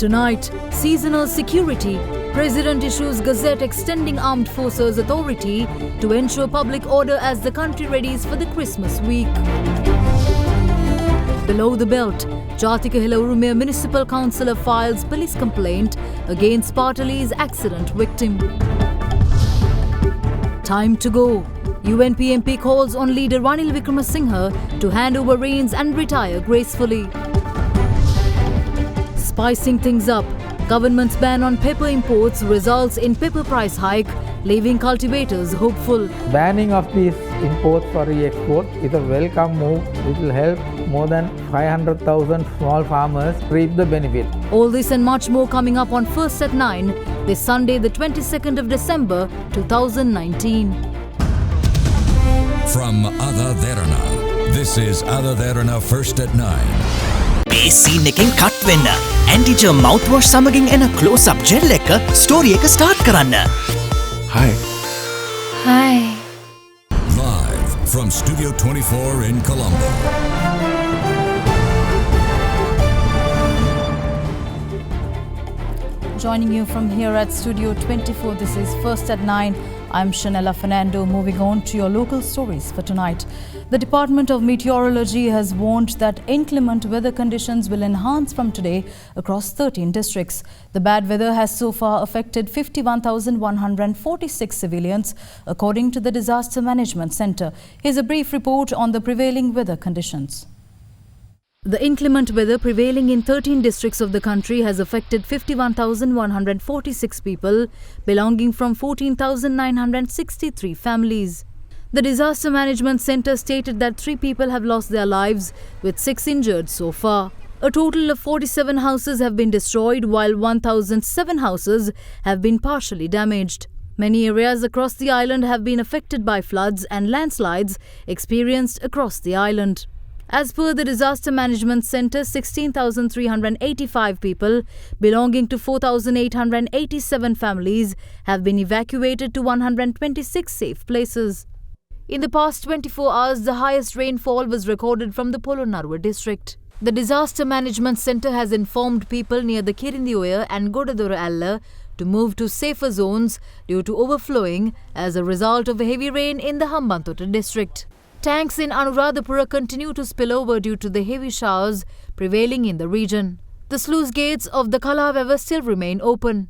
Tonight, seasonal security. President issues gazette extending armed forces authority to ensure public order as the country readies for the Christmas week. Below the belt, Jatika Hilaurume Municipal Councillor files police complaint against Patali's accident victim. Time to go. UNP MP calls on leader Ranil Wickramasinghe to hand over reins and retire gracefully. Spicing things up, government's ban on pepper imports results in pepper price hike, leaving cultivators hopeful. Banning of these imports for re-export is a welcome move which will help more than 500,000 small farmers reap the benefit. All this and much more coming up on First at 9 this Sunday, the 22nd of December 2019. From AdaDerana, this is AdaDerana First at 9. මේ scene එකෙන් cut වෙන්න ඇන්ටිජර් මවුත් wash සමගින් එන close up gel එක story එක start කරන්න. Hi. Live from Studio 24 in Colombo. Joining you from here at Studio 24, this is First at 9. I'm Shanella Fernando. Moving on to your local stories for tonight. The Department of Meteorology has warned that inclement weather conditions will enhance from today across 13 districts. The bad weather has so far affected 51,146 civilians, according to the Disaster Management Centre. Here's a brief report on the prevailing weather conditions. The inclement weather prevailing in 13 districts of the country has affected 51,146 people, belonging from 14,963 families. The Disaster Management Centre stated that 3 people have lost their lives, with 6 injured so far. A total of 47 houses have been destroyed, while 1,007 houses have been partially damaged. Many areas across the island have been affected by floods and landslides experienced across the island. As per the Disaster Management Centre, 16,385 people belonging to 4,887 families have been evacuated to 126 safe places. In the past 24 hours, the highest rainfall was recorded from the Polonnaruwa district. The Disaster Management Centre has informed people near the Kirindioya and Godadora Alla to move to safer zones due to overflowing as a result of heavy rain in the Hambantota district. Tanks in Anuradhapura continue to spill over due to the heavy showers prevailing in the region. The sluice gates of the Kalaveva still remain open.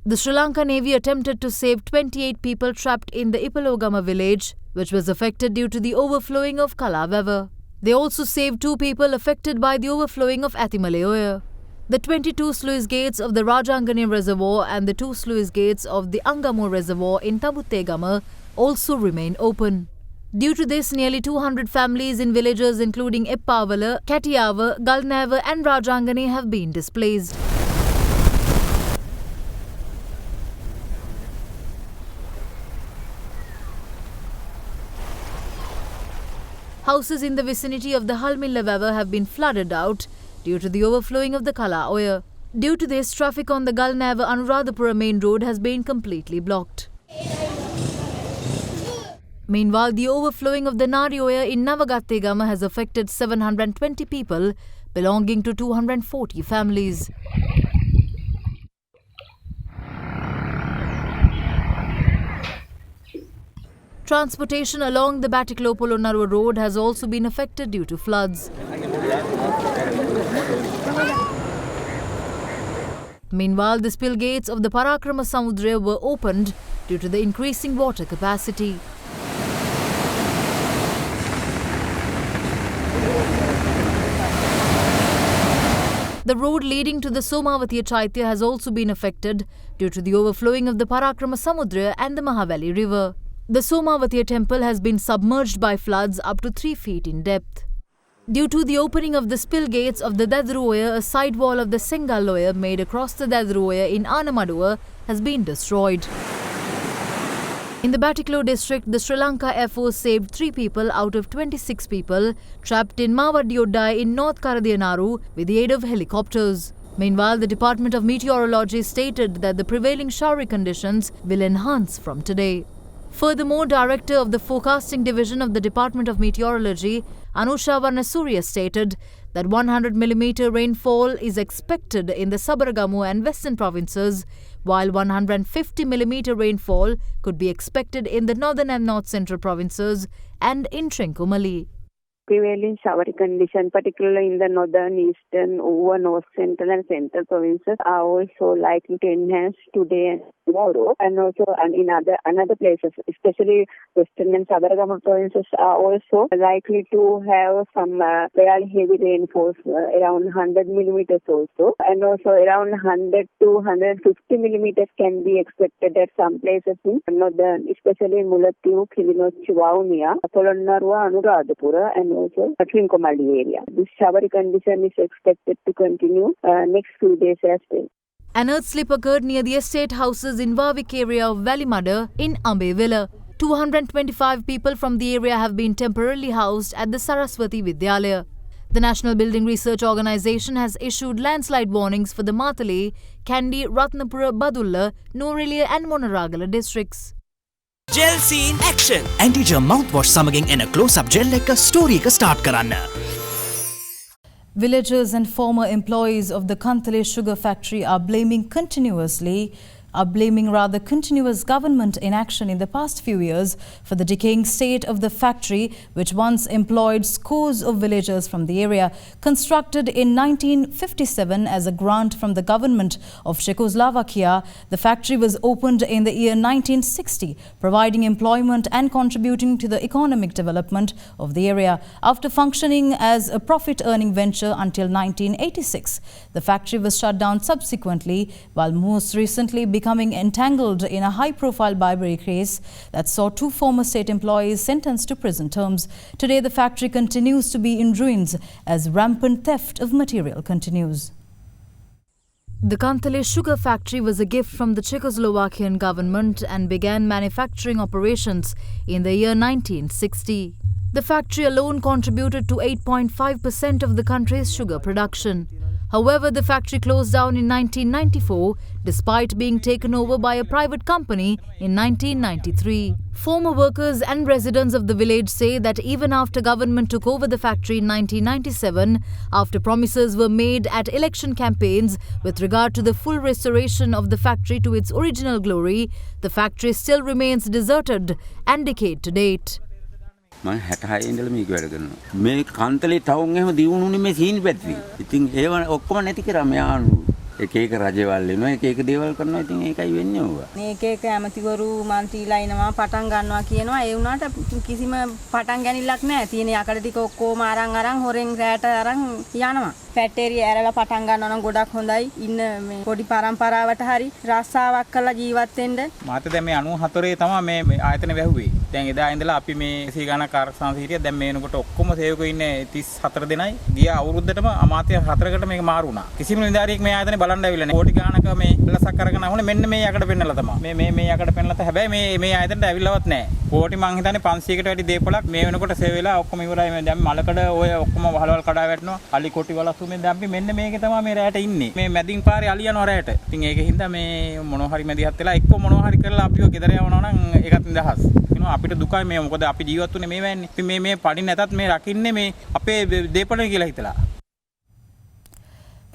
The Sri Lanka Navy attempted to save 28 people trapped in the Ipalogama village, which was affected due to the overflowing of Kalaveva. They also saved 2 people affected by the overflowing of Athimalayoya. The 22 sluice gates of the Rajangani Reservoir and the 2 sluice gates of the Angamo Reservoir in Tabuttegama also remain open. Due to this, nearly 200 families in villages including Eppavala, Katiyava, Galnava and Rajangani have been displaced. Houses in the vicinity of the Halmillavava have been flooded out due to the overflowing of the Kala Oya. Due to this, traffic on the Galnava Anuradhapura main road has been completely blocked. Meanwhile, the overflowing of the Narioya in Navagattegama has affected 720 people belonging to 240 families. Transportation along the Batiklo-Polonnaruwa road has also been affected due to floods. Meanwhile, the spill gates of the Parakrama Samudra were opened due to the increasing water capacity. The road leading to the Somavati Chaitya has also been affected due to the overflowing of the Parakrama Samudra and the Mahavali river. The Somavati temple has been submerged by floods up to 3 feet in depth. Due to the opening of the spill gates of the Dadaruoya, a side wall of the Sengaloya made across the Dadaruoya in Anamaduwa has been destroyed. In the Batiklo district, the Sri Lanka Air Force saved 3 people out of 26 people trapped in Mavadiyodai in North Karadiyanaru with the aid of helicopters. Meanwhile, the Department of Meteorology stated that the prevailing showery conditions will enhance from today. Furthermore, Director of the Forecasting Division of the Department of Meteorology, Anusha Varnasurya, stated that 100 mm rainfall is expected in the Sabaragamu and Western provinces, while 150 mm rainfall could be expected in the northern and north central provinces and in Trincomalee. Prevailing showery conditions, particularly in the northern, eastern, over north central and central provinces, are also likely to enhance today and tomorrow, and also in another places, especially western and southern provinces, are also likely to have some fairly heavy rainfalls, around 100 millimeters also, and also around 100 to 150 millimeters can be expected at some places in northern, especially in Mullaitivu, Kilinochchi, Vavuniya, Polonnnaruwa, Anuradhapura, and also Trincomalee area. This showery condition is expected to continue next few days as well. An earth slip occurred near the estate houses in Warwick area of Vallimada in Ambevilla. 225 people from the area have been temporarily housed at the Saraswati Vidyalaya. The National Building Research Organisation has issued landslide warnings for the Matale, Kandy, Ratnapura, Badulla, Norelia and Monaragala districts. Gel scene action. Anti-germ mouthwash samagin ena close-up gel ekka story එක start karanna. Villagers and former employees of the Kantale sugar factory are blaming continuous government inaction in the past few years for the decaying state of the factory, which once employed scores of villagers from the area. Constructed in 1957 as a grant from the government of Czechoslovakia, the factory was opened in the year 1960, providing employment and contributing to the economic development of the area. After functioning as a profit-earning venture until 1986, the factory was shut down subsequently, while most recently becoming entangled in a high-profile bribery case that saw two former state employees sentenced to prison terms. Today, the factory continues to be in ruins as rampant theft of material continues. The Kantale sugar factory was a gift from the Czechoslovakian government and began manufacturing operations in the year 1960. The factory alone contributed to 8.5% of the country's sugar production. However, the factory closed down in 1994 despite being taken over by a private company in 1993. Former workers and residents of the village say that even after government took over the factory in 1997, after promises were made at election campaigns with regard to the full restoration of the factory to its original glory, the factory still remains deserted and decayed to date. මම 66 ඉඳලා මේක වැඩ කරනවා. මේ Kantale town එහෙම දිනුනුනේ මේ සීනි පැත්තේ. ඉතින් ඒව ඔක්කොම නැති කරා මෙයාලු. එක එක රජවල් වෙනවා එක එක දේවල් කරනවා. ඉතින් ඒකයි වෙන්නේ ඕවා. මේ එක එක ඇමතිවරු මන්ත්‍රීලා එනවා පටන් ගන්නවා කියනවා. ඒ වුණාට කිසිම පටන් ගැනීමක් නැහැ. තියෙන යකඩ ටික ඔක්කොම අරන් හොරෙන් රැට අරන් යනවා. ෆැක්ටරි ඇරලා පටන් ගන්නවා නම් ගොඩක් හොඳයි. ඉන්න මේ පොඩි පරම්පරාවට හරි රස්සාවක් කරලා ජීවත් වෙන්න. මාත දැන් මේ 94 තමයි මේ ආයතන වැහුවේ. දැන් එදා ඉඳලා අපි මේ සීගාන කාර්යසංශ හිටියා. දැන් මේ වෙනකොට ඔක්කොම සේවකයෝ ඉන්නේ 34 දෙනයි. ගිය අවුරුද්දටම අමාත්‍ය 4කට මේක මාරු වුණා. කිසිම නිලධාරියෙක් මේ ආයතනේ බලන්න ඇවිල්ලා නැහැ. කෝටි ගානක මේ ලසක් කරගෙන ආවනේ මෙන්න මේ යකඩ පෙන්නලා තමයි. මේ යකඩ පෙන්නලා තමයි. හැබැයි මේ ආයතනට ඇවිල්ලවත් නැහැ. කෝටි මං හිතන්නේ 500කට වැඩි දේපොලක් මේ වෙනකොට සේව වෙලා ඔක්කොම ඉවරයි. මේ දැන් මලකඩ ඔය ඔක්කොම වහලවල් කඩා වැටෙනවා. අලි කොටි වලස්සු මේ දැන් අපි මෙන්න මේකේ තමයි මේ රැයට ඉන්නේ. මේ මැදින් පාරේ අලි යනවා රැයට. ඉතින් ඒකෙන් හින්දා මේ මොනවා හරි මැදිහත් වෙලා එක්ක මොනවා හරි කරලා අපිව ගෙදර යවනවා නම් ඒකත් නිදහස්. කියනවා අපිට දුකයි මේ මොකද අපි ජීවත් වුනේ මේ වෙන්නේ. ඉතින් මේ පඩි නැතත් මේ රකින්නේ මේ අපේ දේපොළ කියලා හිතලා.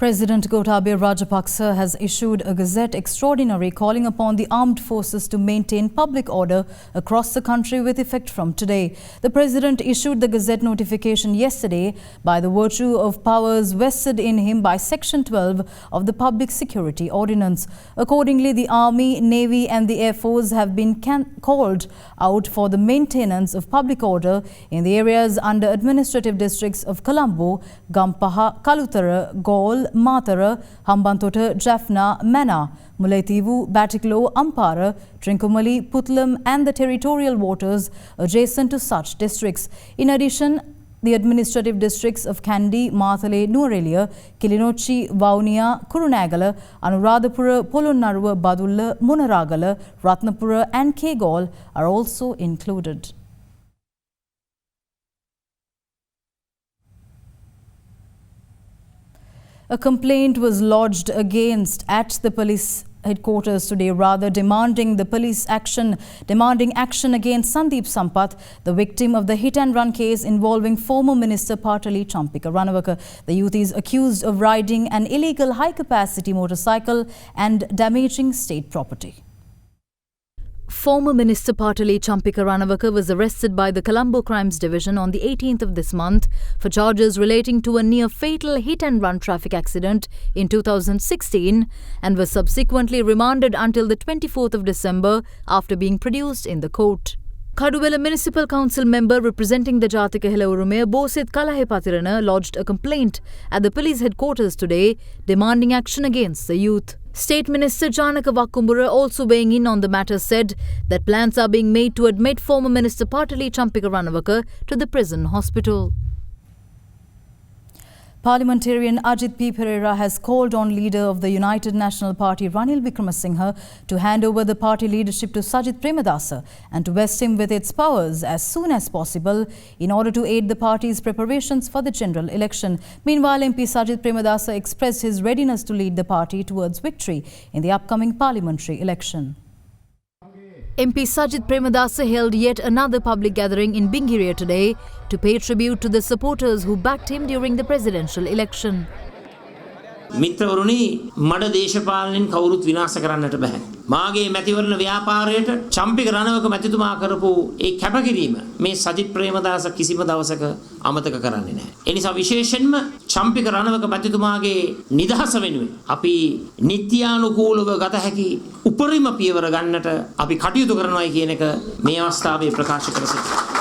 President Gotabaya Rajapaksa has issued a Gazette extraordinary calling upon the armed forces to maintain public order across the country with effect from today. The President issued the Gazette notification yesterday by the virtue of powers vested in him by Section 12 of the Public Security Ordinance. Accordingly, the Army, Navy and the Air Force have been called out for the maintenance of public order in the areas under administrative districts of Colombo, Gampaha, Kalutara, Gaul, Matara, Hambantota, Jaffna, Mana, Mullaitivu, Batiklo, Ampara, Trincomalee, Putlam and the territorial waters adjacent to such districts. In addition, the administrative districts of Kandy, Matale, Norelia, Kilinochchi, Vavuniya, Kurunegala, Anuradhapura, Polonnnaruwa, Badulla, Monaragala, Ratnapura and Kegol are also included. A complaint was lodged against the police headquarters today, demanding action against Sandeep Sampath, the victim of the hit-and-run case involving former Minister Partali Champika Ranawaka. The youth is accused of riding an illegal high-capacity motorcycle and damaging state property. Former Minister Partali Champika Ranawaka was arrested by the Colombo Crimes Division on the 18th of this month for charges relating to a near-fatal hit-and-run traffic accident in 2016 and was subsequently remanded until the 24th of December after being produced in the court. Kaduvela Municipal Council member representing the Jathika Hela Urumaya Bosit Kalahepatirana lodged a complaint at the police headquarters today demanding action against the youth. State Minister Janaka Vakkumbura, also weighing in on the matter, said that plans are being made to admit former Minister Partali Champika Ranawaka to the prison hospital. Parliamentarian Ajit P. Pereira has called on leader of the United National Party Ranil Wickremesinghe to hand over the party leadership to Sajith Premadasa and to vest him with its powers as soon as possible in order to aid the party's preparations for the general election. Meanwhile, MP Sajith Premadasa expressed his readiness to lead the party towards victory in the upcoming parliamentary election. MP Sajith Premadasa held yet another public gathering in Bingiria today to pay tribute to the supporters who backed him during the presidential election. මිත්‍රවරුනි මඩ දේශපාලනෙන් කවුරුත් විනාශ කරන්නට බෑ. මාගේ මැතිවරණ ව්‍යාපාරයට චම්පික රණවක මැතිතුමා කරපු ඒ කැපකිරීම මේ සජිත් ප්‍රේමදාස කිසිම දවසක අමතක කරන්නේ නැහැ. ඒ නිසා විශේෂයෙන්ම චම්පික රණවක මැතිතුමාගේ නිදහස වෙනුවෙන් අපි නිත්‍යානුකූලව ගත හැකි උපරිම පියවර ගන්නට අපි කටයුතු කරනවායි කියන එක මේ අවස්ථාවේ ප්‍රකාශ කර සිටිනවා.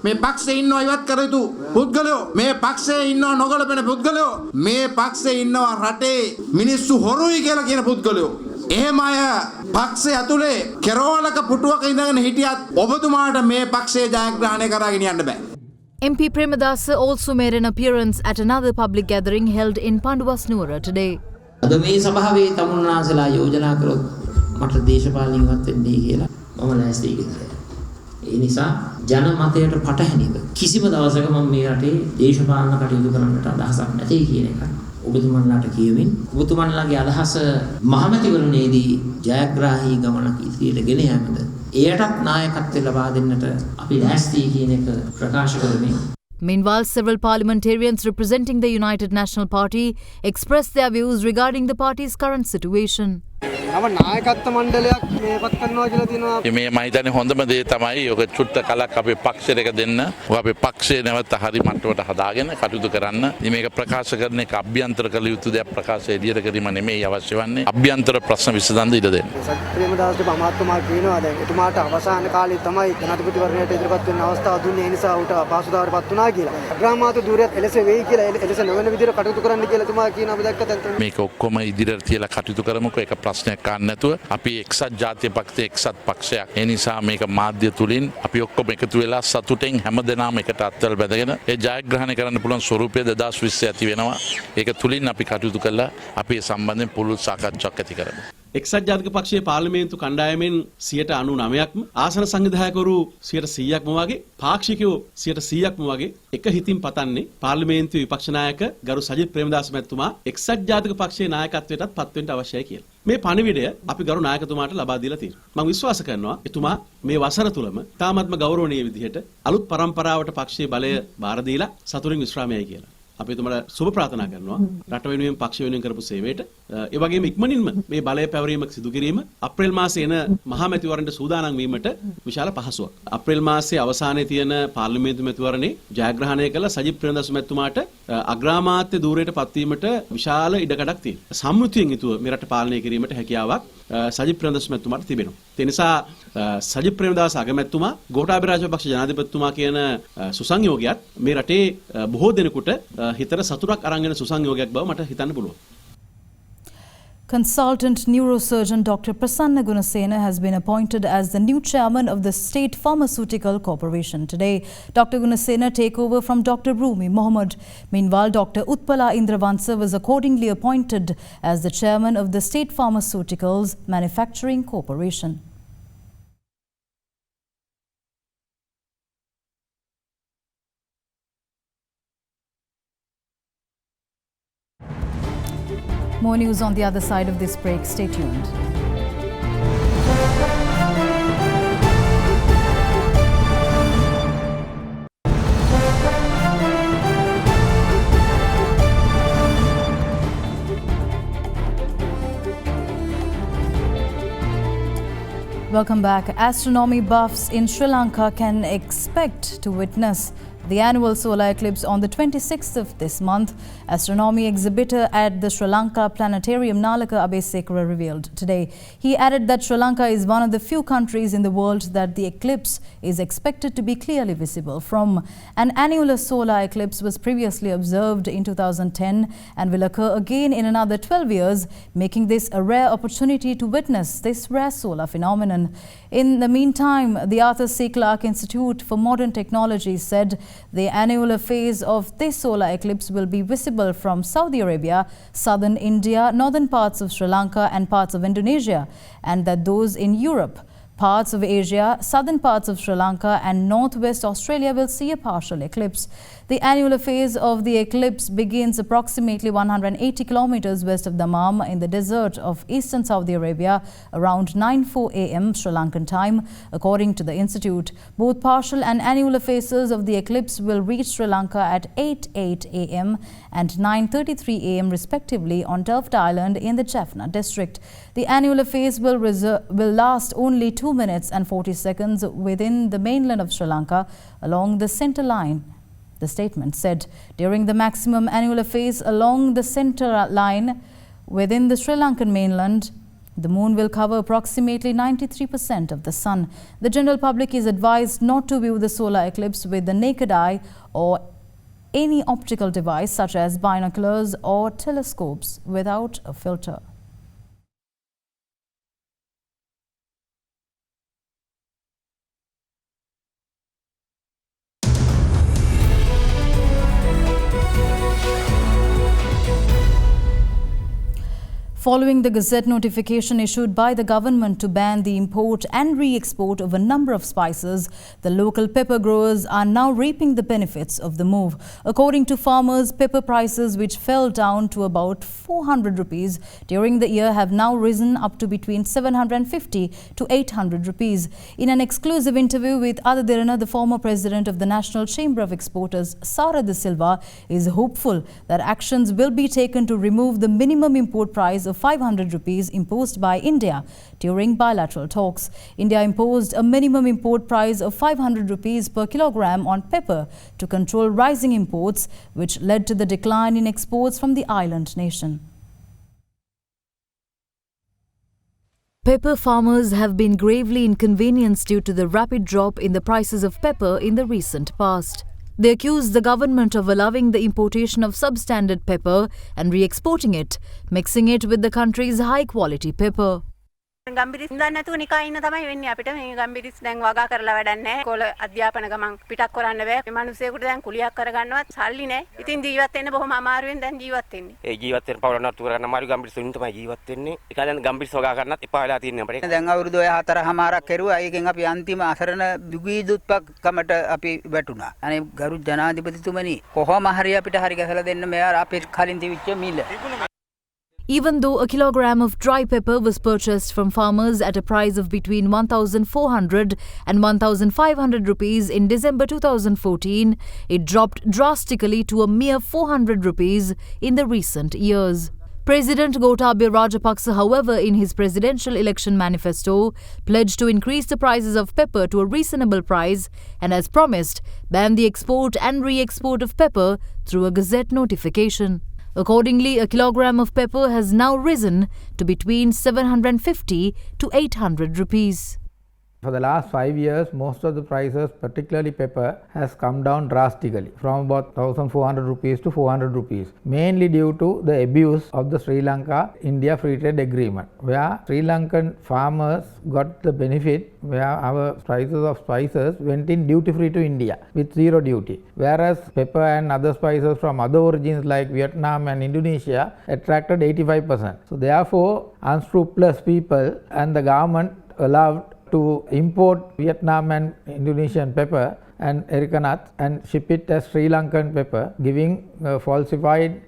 මේ පක්ෂේ ඉන්නව ඉවත් කර යුතු පුද්ගලයෝ මේ පක්ෂේ ඉන්නව නොගලපෙන පුද්ගලයෝ මේ පක්ෂේ ඉන්නව රටේ මිනිස්සු හොරුයි කියලා කියන පුද්ගලයෝ එහෙම අය පක්ෂේ ඇතුලේ කෙරෝලක පුටුවක ඉඳගෙන හිටියත් ඔබතුමාට මේ පක්ෂේ ජයග්‍රහණය කරා ගෙනියන්න බෑ. MP Premadasa also made an appearance at another public gathering held in Panduvasnura today. අද මේ සභාවේ තමුන්නාසලා යෝජනා කරොත් මට දේශපාලනින් ඉවත් වෙන්නයි කියලා මම නැස්ති කියලා. ඒ නිසා ජන මතයට පටහැනිව කිසිම දවසක මම මේ රටේ දේශපාලන කටයුතු කරන්නට අදහසක් නැtei කියන එක ඔබතුමන්ලාට කියමින් ඔබතුමන්ලාගේ අදහස මහමැතිවරණයේදී ජයග්‍රාහී ගමනක් ඉදිරියට ගෙන යාමද එයටත් නායකත්වය ලබා දෙන්නට අපි ලෑස්තියි කියන එක ප්‍රකාශ කරමින්. Meanwhile, several parliamentarians representing the United National Party expressed their views regarding the party's current situation. නව නායකත්ව මණ්ඩලයක් මේපත් කරනවා කියලා තියෙනවා. මේ මම හිතන්නේ හොඳම දේ තමයි ඔක චුට්ට කලක් අපේ පක්ෂයට එක දෙන්න. ඔක අපේ පක්ෂේ නැවත හරි මට්ටමට හදාගෙන කටයුතු කරන්න. මේක ප්‍රකාශ කරන එක අභ්‍යන්තර කළ යුතු දෙයක් ප්‍රකාශ එළියට කිරීම නෙමෙයි අවශ්‍ය වන්නේ. අභ්‍යන්තර ප්‍රශ්න විසඳන්න ඉඩ දෙන්න. සජිත් ප්‍රේමදාසට අමාත්‍යතුමා කියනවා දැන් එතුමාට අවසාන කාලේ තමයි ජනාධිපතිවරණයට ඉදිරිපත් වෙන්න අවස්ථාව දුන්නේ. ඒ නිසා ඌට අපහසුතාවයටපත් වුණා කියලා. අග්‍රාමාත්‍ය ධූරයත් එලෙස වෙයි කියලා එලෙස නොවන විදිහට කටයුතු කරන්න කියලා එතුමා කියනවා. අපි දැක්ක දැන් මේක ඔක්කොම ඉදිරියට තියලා කටයුතු කරමුකෝ. ඒක ප්‍රශ්නයක් ගන්න නැතුව අපි එක්සත් ජාතික පක්ෂයේ එක්සත් පක්ෂයක්. ඒ නිසා මේක මාධ්‍ය තුලින් අපි ඔක්කොම එකතු වෙලා සතුටෙන් හැමදෙනාම එකට අත්වල බැඳගෙන ඒ ජයග්‍රහණය කරන්න පුළුවන් ස්වරූපය 2020 ඇති වෙනවා. ඒක තුලින් අපි කටයුතු කළා අපි සම්බන්ධයෙන් පුළුල් සාකච්ඡාවක් ඇති කරමු. එක්සත් ජාතික පක්ෂයේ පාර්ලිමේන්තු කණ්ඩායමෙන් 99%ක්ම ආසන සංවිධායකවරු 100%ක්ම වගේ පාක්ෂිකයෝ 100%ක්ම වගේ එක හිතින් පතන්නේ පාර්ලිමේන්තු විපක්ෂ නායක ගරු සජිත් ප්‍රේමදාස මැතිතුමා එක්සත් ජාතික පක්ෂයේ නායකත්වයටත් පත් වෙන්න අවශ්‍යයි කියලා. මේ පණිවිඩය අපි ගරු නායකතුමාට ලබා දීලා තියෙනවා. මම විශ්වාස කරනවා එතුමා මේ වසර තුලම තාමත්ම ගෞරවනීය විදිහට අලුත් පරම්පරාවට පක්ෂයේ බලය බාර දීලා සතුටින් විශ්‍රාමයයි කියලා. අපි එතුමාට සුබ ප්‍රාර්ථනා කරනවා රට වෙනුවෙන් පක්ෂ වෙනුවෙන් කරපු සේවයට. ඒ වගේම ඉක්මනින්ම මේ බලය පැවරීම සිදු කිරීම අප්‍රේල් මාසයේ එන මහා මැතිවරණයට සූදානම් වීමට විශාල පහසුවක්. අප්‍රේල් මාසයේ අවසානයේ තියෙන පාර්ලිමේන්තු මැතිවරණේ ජයග්‍රහණය කළ සජිත් ප්‍රේමදාස මැතිතුමාට අග්‍රාමාත්‍ය ධූරයට පත්වීමට විශාල ඉඩකඩක් තියෙනවා. සම්මුතියෙන් යුතුව මේ රට පාලනය කිරීමට හැකියාවක් සජිත් ප්‍රේමදාස මැතිතුමාට තිබෙනවා. ඒ නිසා සජිත් ප්‍රේමදාස අගමැතිතුමා ගෝඨාභය රාජපක්ෂ ජනාධිපතිතුමා කියන සුසංයෝගයත් මේ රටේ බොහෝ දෙනෙකුට හිතට සතුටක් අරන් එන සුසංයෝගයක් බව මට හිතන්න පුළුවන්. Consultant neurosurgeon Dr. Prasanna Gunasena has been appointed as the new chairman of the State Pharmaceutical Corporation. Today, Dr. Gunasena take over from Dr. Rumi Mohammed. Meanwhile, Dr. Utpala Indravansa was accordingly appointed as the chairman of the State Pharmaceuticals Manufacturing Corporation. More news on the other side of this break. Stay tuned. Welcome back. Astronomy buffs in Sri Lanka can expect to witness the annual solar eclipse on the 26th of this month. Astronomy exhibitor at the Sri Lanka Planetarium Nalaka Abesekara revealed today. He added that Sri Lanka is one of the few countries in the world that the eclipse is expected to be clearly visible from. An annular solar eclipse was previously observed in 2010 and will occur again in another 12 years, making this a rare opportunity to witness this rare solar phenomenon. In the meantime, the Arthur C. Clarke Institute for Modern Technology said the annular phase of this solar eclipse will be visible from Saudi Arabia, southern India, northern parts of Sri Lanka and parts of Indonesia, and that those in Europe, parts of Asia, southern parts of Sri Lanka and northwest Australia will see a partial eclipse. The annular phase of the eclipse begins approximately 180 kilometers west of Dammam in the desert of eastern Saudi Arabia around 9:04 a.m. Sri Lankan time. According to the institute, both partial and annular phases of the eclipse will reach Sri Lanka at 8:08 a.m. and 9:33 a.m. respectively on Delft Island in the Jaffna district. The annular phase will last only 2 minutes and 40 seconds within the mainland of Sri Lanka along the centre line. The statement said during the maximum annular phase along the centre line within the Sri Lankan mainland, the moon will cover approximately 93% of the sun. The general public is advised not to view the solar eclipse with the naked eye or any optical device such as binoculars or telescopes without a filter. Following the Gazette notification issued by the government to ban the import and re-export of a number of spices, the local pepper growers are now reaping the benefits of the move. According to farmers, pepper prices, which fell down to about 400 rupees during the year, have now risen up to between 750 to 800 rupees. In an exclusive interview with AdaDerana, the former president of the National Chamber of Exporters, Sara De Silva, is hopeful that actions will be taken to remove the minimum import price of 500 rupees imposed by India during bilateral talks. India imposed a minimum import price of 500 rupees per kilogram on pepper to control rising imports, which led to the decline in exports from the island nation. Pepper farmers have been gravely inconvenienced due to the rapid drop in the prices of pepper in the recent past. They accused the government of allowing the importation of substandard pepper and re-exporting it, mixing it with the country's high-quality pepper. ගම්බිරිස් දන්නේ නැතුව නිකන් ඉන්න තමයි වෙන්නේ අපිට මේ ගම්බිරිස් දැන් වගා කරලා වැඩක් නැහැ කොළ අධ්‍යාපන ගමන් පිටක් කරන්න බෑ මේ මිනිස්සුෙකුට දැන් කුලියක් කරගන්නවත් සල්ලි නැහැ ඉතින් ජීවත් වෙන්න බොහොම අමාරුවෙන් දැන් ජීවත් වෙන්නේ ඒ ජීවත් වෙන පවුල නතු කරගන්න අමාරු ගම්බිරිස් වලින් තමයි ජීවත් වෙන්නේ ඒක දැන් ගම්බිරිස් වගා කරන්නත් එපා වෙලා තියෙනවා අපිට දැන් අවුරුදු 4මාරක් කෙරුවා ඒකෙන් අපි අන්තිම අසරණ දුගී දුප්පත්කමට අපි වැටුණා අනේ ගරු ජනාධිපතිතුමනි කොහොම හරි අපිට හරි ගැසලා දෙන්න මෙයා අපේ කලින් තිබිච්ච මිල. Even though a kilogram of dry pepper was purchased from farmers at a price of between 1,400 and 1,500 rupees in December 2014, it dropped drastically to a mere 400 rupees in the recent years. President Gotabaya Rajapaksa, however, in his presidential election manifesto, pledged to increase the prices of pepper to a reasonable price and, as promised, ban the export and re-export of pepper through a Gazette notification. Accordingly, a kilogram of pepper has now risen to between 750 to 800 rupees. For the last 5 years, most of the prices, particularly pepper, has come down drastically from about 1,400 rupees to 400 rupees, mainly due to the abuse of the Sri Lanka-India Free Trade Agreement, where Sri Lankan farmers got the benefit where our prices of spices went in duty-free to India with zero duty, whereas pepper and other spices from other origins like Vietnam and Indonesia attracted 85%. So therefore, unscrupulous people and the government allowed to import Vietnam and Indonesian pepper and erica nuts and ship it as Sri Lankan pepper, giving falsified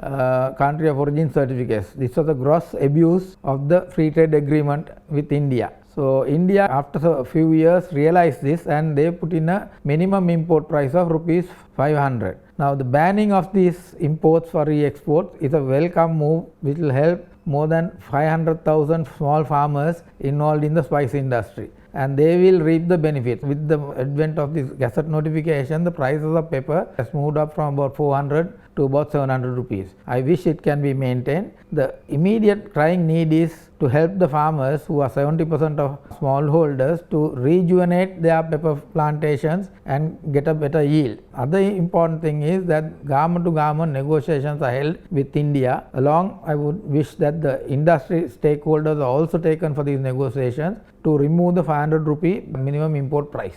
country of origin certificates. This was a gross abuse of the free trade agreement with India. So India, after a few years, realized this and they put in a minimum import price of rupees 500. Now the banning of these imports for re-export is a welcome move which will help more than 500,000 small farmers involved in the spice industry. and they will reap the benefits. With the advent of this gazette notification, the prices of paper has moved up from about 400 to about 700 rupees. I wish it can be maintained. The immediate crying need is to help the farmers, who are 70% of smallholders, to rejuvenate their pepper plantations and get a better yield. Other important thing is that government to government negotiations are held with India. Along, I would wish that the industry stakeholders are also taken for these negotiations to remove the 500 rupee minimum import price.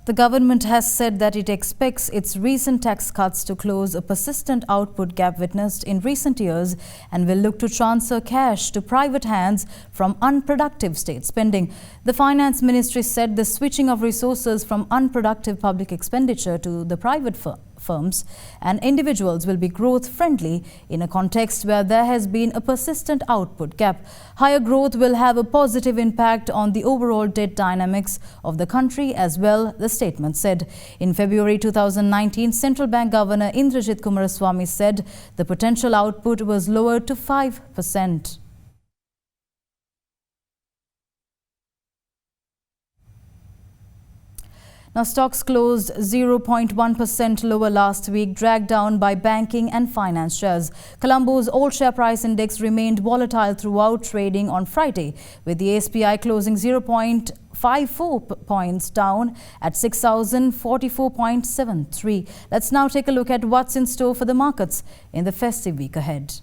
The government has said that it expects its recent tax cuts to close a persistent output gap witnessed in recent years and will look to transfer cash to private hands from unproductive state spending. The Finance Ministry said the switching of resources from unproductive public expenditure to the private firms and individuals will be growth friendly in a context where there has been a persistent output gap. Higher growth will have a positive impact on the overall debt dynamics of the country as well, the statement said. In February 2019, Central Bank Governor Indrajit Kumaraswamy said the potential output was lowered to 5%. Now, stocks closed 0.1% lower last week, dragged down by banking and finance shares. Colombo's all-share price index remained volatile throughout trading on Friday, with the SPI closing 0.54 points down at 6,044.73. Let's now take a look at what's in store for the markets in the festive week ahead.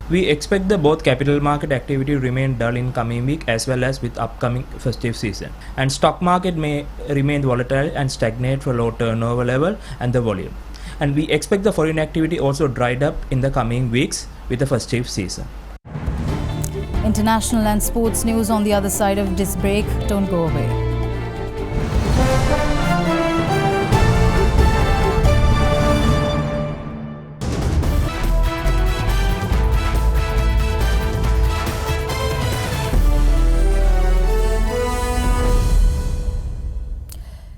We expect the both capital market activity to remain dull in coming week as well as with upcoming festive season. And stock market may remain volatile and stagnate for low turnover level and the volume. And we expect the foreign activity also dried up in the coming weeks with the festive season. International and sports news on the other side of this break. Don't go away.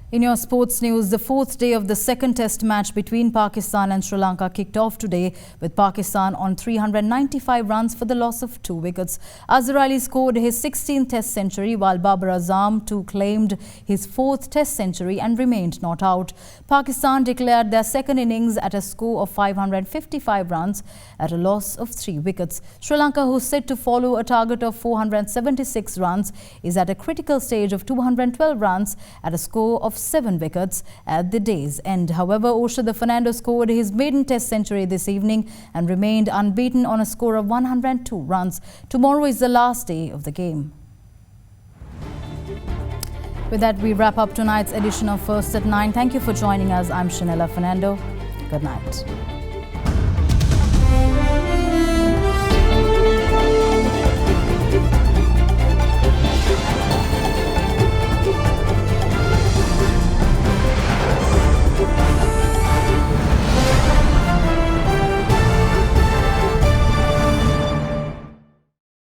In your sports news, the fourth day of the second test match between Pakistan and Sri Lanka kicked off today with Pakistan on 395 runs for the loss of 2 wickets. Azhar Ali scored his 16th test century while Babar Azam too claimed his 4th test century and remained not out. Pakistan declared their second innings at a score of 555 runs at a loss of 3 wickets. Sri Lanka, who's set to follow a target of 476 runs, is at a critical stage of 212 runs at a score of 7 wickets at the day's end. However, Oshada Fernando scored his maiden test century this evening and remained unbeaten on a score of 102 runs. Tomorrow is the last day of the game. With that, we wrap up tonight's edition of First at 9. Thank you for joining us. I'm Shanella Fernando. Good night.